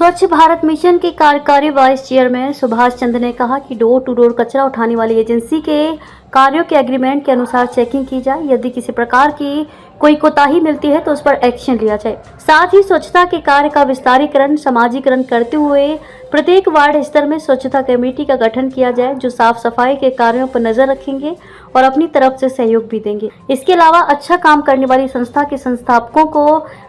स्वच्छ भारत मिशन के कार्यकारी वाइस चेयरमैन सुभाष चंद्र ने कहा कि डोर टू डोर कचरा उठाने वाली एजेंसी के कार्यों के एग्रीमेंट के अनुसार चेकिंग की जाए। यदि किसी प्रकार की कोई कोताही मिलती है तो उस पर एक्शन लिया जाए। साथ ही स्वच्छता के कार्य का विस्तारीकरण समाजीकरण करते हुए प्रत्येक वार्ड स्तर में स्वच्छता कमेटी का गठन किया जाए, जो साफ सफाई के कार्यों पर नजर रखेंगे और अपनी तरफ से सहयोग भी देंगे। इसके अलावा अच्छा काम करने वाली संस्था के संस्थापकों को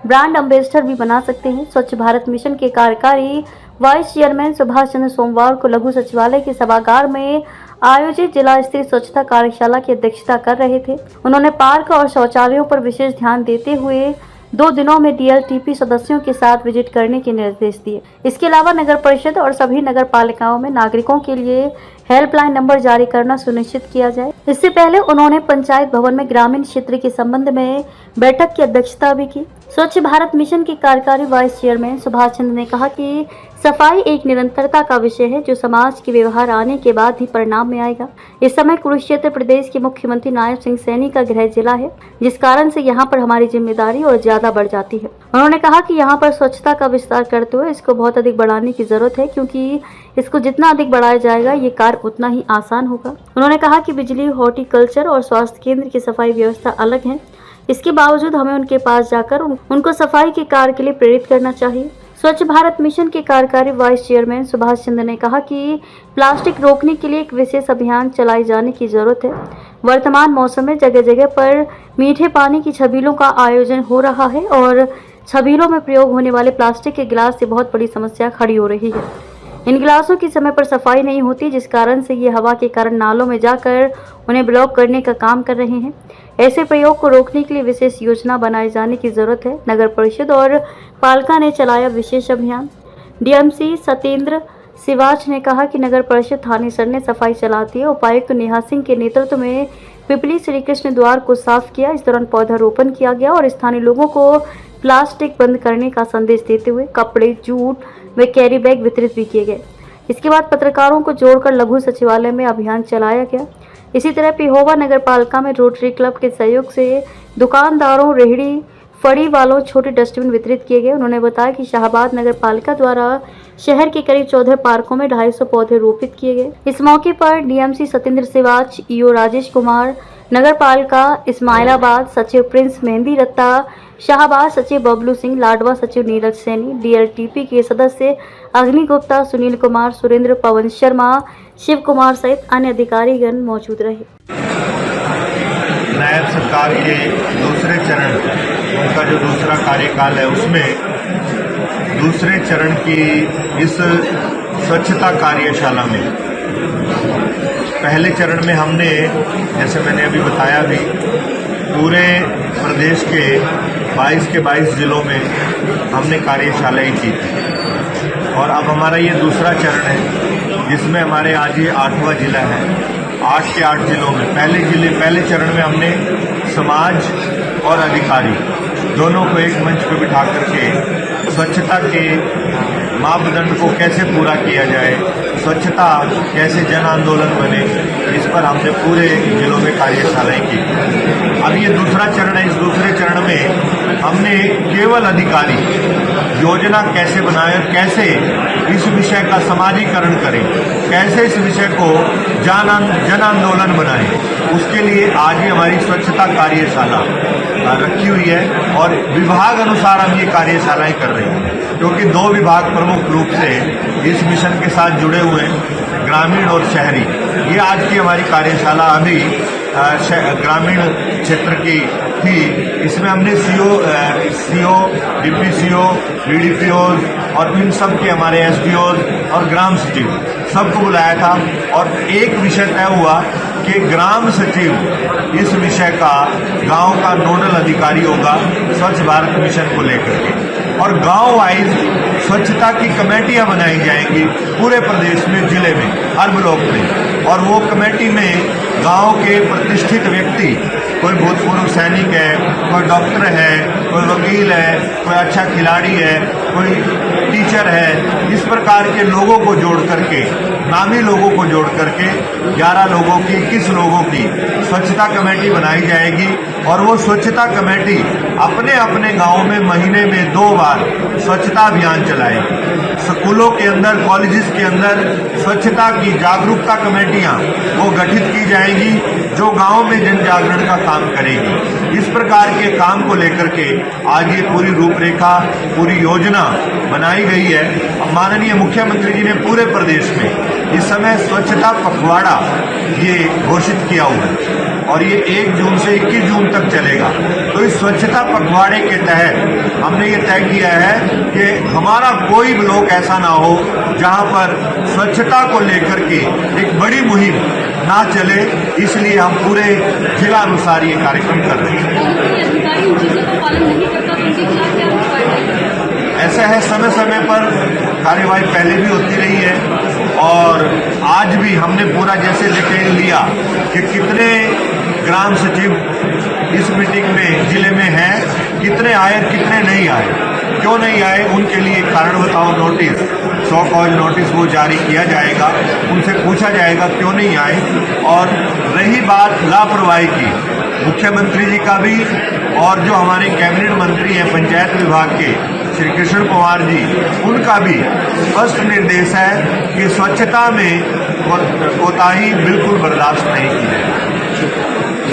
ब्रांड एम्बेसडर भी बना सकते हैं। स्वच्छ भारत मिशन के कार्यकारी वाइस चेयरमैन सुभाष चंद्र सोमवार को लघु सचिवालय के सभागार में आयोजित जिला स्तरीय स्वच्छता कार्यशाला की अध्यक्षता कर रहे थे। उन्होंने पार्क और शौचालयों पर विशेष ध्यान देते हुए 2 दिनों में DLTP सदस्यों के साथ विजिट करने के निर्देश दिए। इसके अलावा नगर परिषद और सभी नगर पालिकाओं में नागरिकों के लिए हेल्पलाइन नंबर जारी करना सुनिश्चित किया जाए। इससे पहले उन्होंने पंचायत भवन में ग्रामीण क्षेत्र के संबंध में बैठक की अध्यक्षता भी की। स्वच्छ भारत मिशन के कार्यकारी वाइस चेयरमैन सुभाष चंद्र ने कहा कि सफाई एक निरंतरता का विषय है, जो समाज के व्यवहार आने के बाद ही परिणाम में आएगा। इस समय कुरुक्षेत्र प्रदेश के मुख्यमंत्री नायब सिंह सैनी का गृह जिला है, जिस कारण से यहाँ पर हमारी जिम्मेदारी और ज्यादा बढ़ जाती है। उन्होंने कहा कि यहाँ पर स्वच्छता का विस्तार करते हुए इसको बहुत अधिक बढ़ाने की जरूरत है, क्योंकि इसको जितना अधिक बढ़ाया जाएगा ये कार्य उतना ही आसान होगा। उन्होंने कहा कि बिजली, हॉर्टिकल्चर और स्वास्थ्य केंद्र की सफाई व्यवस्था अलग है, इसके बावजूद हमें उनके पास जाकर उनको सफाई के कार्य के लिए प्रेरित करना चाहिए। स्वच्छ भारत मिशन के कार्यकारी वाइस चेयरमैन सुभाष चंद्र ने कहा कि प्लास्टिक रोकने के लिए एक विशेष अभियान चलाए जाने की जरूरत है। वर्तमान मौसम में जगह जगह पर मीठे पानी की छबीलों का आयोजन हो रहा है और छबीलों में प्रयोग होने वाले प्लास्टिक के गिलास से बहुत बड़ी समस्या खड़ी हो रही है। इन गिलासों की समय पर सफाई नहीं होती, जिस कारण से ये हवा के कारण नालों में जाकर उन्हें ब्लॉक करने का काम कर रहे हैं। ऐसे प्रयोग को रोकने के लिए विशेष योजना बनाए जाने की जरूरत है। नगर परिषद और पालिका ने चलाया विशेष अभियान। DMC सतेंद्र सिवाच ने कहा कि नगर परिषद थानेसर ने सफाई चलाती है। उपायुक्त नेहा सिंह के नेतृत्व में पिपली श्री कृष्ण द्वार को साफ किया। इस दौरान पौधारोपण किया गया और स्थानीय लोगों को प्लास्टिक बंद करने का संदेश देते हुए कपड़े, जूट व कैरी बैग वितरित भी किए गए। इसके बाद पत्रकारों को जोड़कर लघु सचिवालय में अभियान चलाया गया। इसी तरह पिहोवा नगर पालिका में रोटरी क्लब के सहयोग से दुकानदारों, रेहड़ी फड़ी वालों छोटे डस्टबिन वितरित किए गए। उन्होंने बताया कि शाहबाद नगर पालिका द्वारा शहर के करीब 14 पार्कों में 250 पौधे रोपित किए गए। इस मौके पर DMC सतेंद्र सिवाच, EO राजेश कुमार, नगर पालिका इस्माइलाबाद सचिव प्रिंस मेहंदी रत्ता, शाहबाद सचिव बबलू सिंह, लाडवा सचिव नीरज सैनी, DLTP के सदस्य अग्नि गुप्ता, सुनील कुमार, सुरेंद्र, पवन शर्मा, शिव कुमार सहित अन्य अधिकारीगण मौजूद रहे। नायब सरकार के दूसरे चरण, उनका जो दूसरा कार्यकाल है, उसमें दूसरे चरण की इस स्वच्छता कार्यशाला में पहले चरण में हमने, जैसे मैंने अभी बताया भी, पूरे प्रदेश के 22 जिलों में हमने कार्यशालाएं की थी और अब हमारा ये दूसरा चरण है, जिसमें हमारे आज ये 8वां जिला है। 8 के 8 जिलों में पहले चरण में हमने समाज और अधिकारी दोनों को एक मंच पर बिठा करके स्वच्छता के मापदंड को कैसे पूरा किया जाए, स्वच्छता कैसे जन आंदोलन बने, इस पर हमने पूरे जिलों में कार्यशालाएं की। अब ये दूसरा चरण है। इस दूसरे चरण में हमने केवल अधिकारी योजना कैसे बनाए, कैसे इस विषय का समाजीकरण करें, कैसे इस विषय को जन आंदोलन बनाएं, उसके लिए आज ही हमारी स्वच्छता कार्यशाला रखी हुई है और विभाग अनुसार हम ये कार्यशालाएं कर रहे हैं, क्योंकि 2 विभाग प्रमुख रूप से इस मिशन के साथ जुड़े हुए हैं, ग्रामीण और शहरी। ये आज की हमारी कार्यशाला अभी ग्रामीण क्षेत्र की थी। इसमें हमने CO, DPCO, BDPOs और इन सब के हमारे SDOs और ग्राम सचिव सबको बुलाया था और एक विषय तय हुआ कि ग्राम सचिव इस विषय का गांव का नोडल अधिकारी होगा स्वच्छ भारत मिशन को लेकर के, और गांव वाइज स्वच्छता की कमेटियां बनाई जाएंगी पूरे प्रदेश में, जिले में, हर ब्लॉक में। और वो कमेटी में गांव के प्रतिष्ठित व्यक्ति, कोई भूतपूर्व सैनिक है, कोई डॉक्टर है, कोई वकील है, कोई अच्छा खिलाड़ी है, कोई टीचर है, इस प्रकार के लोगों को जोड़ करके, नामी लोगों को जोड़ करके 11 लोगों की, 21 लोगों की स्वच्छता कमेटी बनाई जाएगी और वो स्वच्छता कमेटी अपने अपने गांव में महीने में 2 बार स्वच्छता अभियान चलाएगी। स्कूलों के अंदर, कॉलेजेस के अंदर स्वच्छता की जागरूकता कमेटियां वो गठित की जाएंगी जो गांव में जन जागरण का काम करेगी। इस प्रकार के काम को लेकर के आज ये पूरी रूपरेखा, पूरी योजना बनाई गई है। माननीय मुख्यमंत्री जी ने पूरे प्रदेश में इस समय स्वच्छता पखवाड़ा ये घोषित किया हुआ है और ये 1 जून से 21 जून तक चलेगा। तो इस स्वच्छता पखवाड़े के तहत हमने ये तय किया है कि हमारा कोई ब्लॉक ऐसा ना हो जहां पर स्वच्छता को लेकर के एक बड़ी मुहिम ना चले, इसलिए हम पूरे जिला अनुसार ये कार्यक्रम कर रहे हैं। अधिकारी उन चीजों का पालन नहीं करता तो उनके खिलाफ क्या कार्रवाई? ऐसा है, समय समय पर कार्यवाही पहले भी होती रही है और आज भी हमने पूरा जैसे डिटेल लिया कि कितने ग्राम सचिव इस मीटिंग में जिले में हैं, कितने आए कितने नहीं आए, क्यों नहीं आए, उनके लिए कारण बताओ नोटिस, 100 कॉज नोटिस वो जारी किया जाएगा, उनसे पूछा जाएगा क्यों नहीं आए। और रही बात लापरवाही की, मुख्यमंत्री जी का भी और जो हमारे कैबिनेट मंत्री हैं पंचायत विभाग के श्री कृष्ण कुमार जी, उनका भी स्पष्ट निर्देश है कि स्वच्छता में कोताही बिल्कुल बर्दाश्त नहीं की जाएगी।